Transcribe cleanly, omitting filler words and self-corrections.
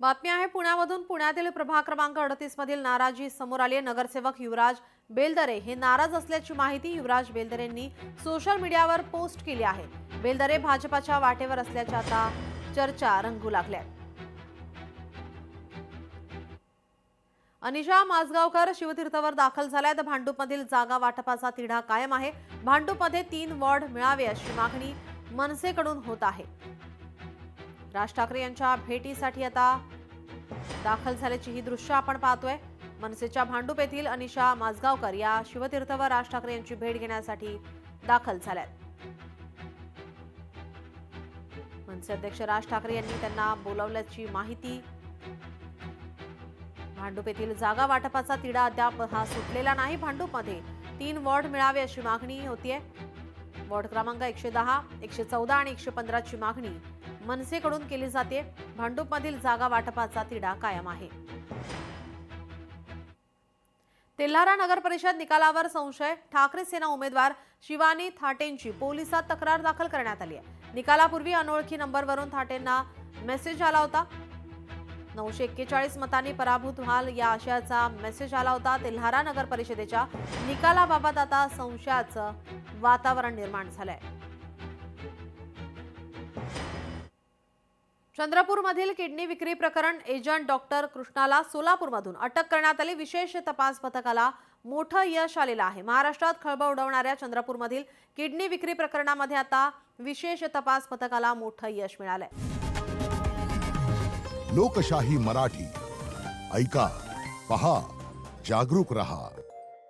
बातमी आहे पुण्यामधून। पुण्यातील प्रभाग क्रमांक 38 मधील नाराजी समोर आली आहे। नगरसेवक युवराज बेलदरे हे नाराज असल्याची माहिती युवराज बेलदरेंनी सोशल मीडियावर पोस्ट केली आहे। बेलदरे भाजपाच्या वाटेवर असल्याच्या आता चर्चा रंगू लागल्या। अनिशा माजगावकर शिवतीर्थवर दाखल झाल्यात। भांडूपमधील जागा वाटपाचा तिढा कायम आहे। भांडूपमध्ये 3 वॉर्ड मिळावे अशी मागणी मनसेकडून होत आहे। राज ठाकरे यांच्या भेटीसाठी आता दाखल झाल्याची ही दृश्य आपण पाहतोय। मनसेच्या भांडूप येथील अनिशा माजगावकर या शिवतीर्थवर राज ठाकरे यांची भेट घेण्यासाठी दाखल झाल्यात। मनसे अध्यक्ष राज ठाकरे यांनी त्यांना बोलावल्याची माहिती। भांडूप येथील जागा वाटपाचा तिढा अद्याप सुटलेला नाही। भांडूपमध्ये 3 वॉर्ड मिळावे अशी मागणी होतीये। वॉर्ड क्रमांक 110, 114 आणि 115 ची मागणी मनसेकडून केली जाते। भांडूपमधील जागा वाटपाचा तिढा कायम आहे। तेल्हारा नगर परिषद निकालावर संशय। ठाकरे सेना उमेदवार शिवानी थाटेंची पोलिसात तक्रार दाखल करण्यात आली आहे। निकालापूर्वी अनोळखी नंबरवरून थाटेंना मेसेज आला होता। 941 मतांनी पराभूत व्हाल या आशयाचा मेसेज आला होता। तेल्हारा नगर परिषदेच्या निकालाबाबत आता संशयाचं वातावरण निर्माण झालंय। चंद्रपूरमधील किडनी विक्री प्रकरण एजंट डॉक्टर कृष्णाला सोलापूरमधून अटक करण्यात आली। विशेष तपास पथकाला मोठं यश आलेलं आहे। महाराष्ट्रात खळबळ उडवणाऱ्या चंद्रपूरमधील किडनी विक्री प्रकरणामध्ये आता विशेष तपास पथकाला मोठं यश मिळालंय। लोकशाही मराठी ऐका, पहा, जागरूक रहा।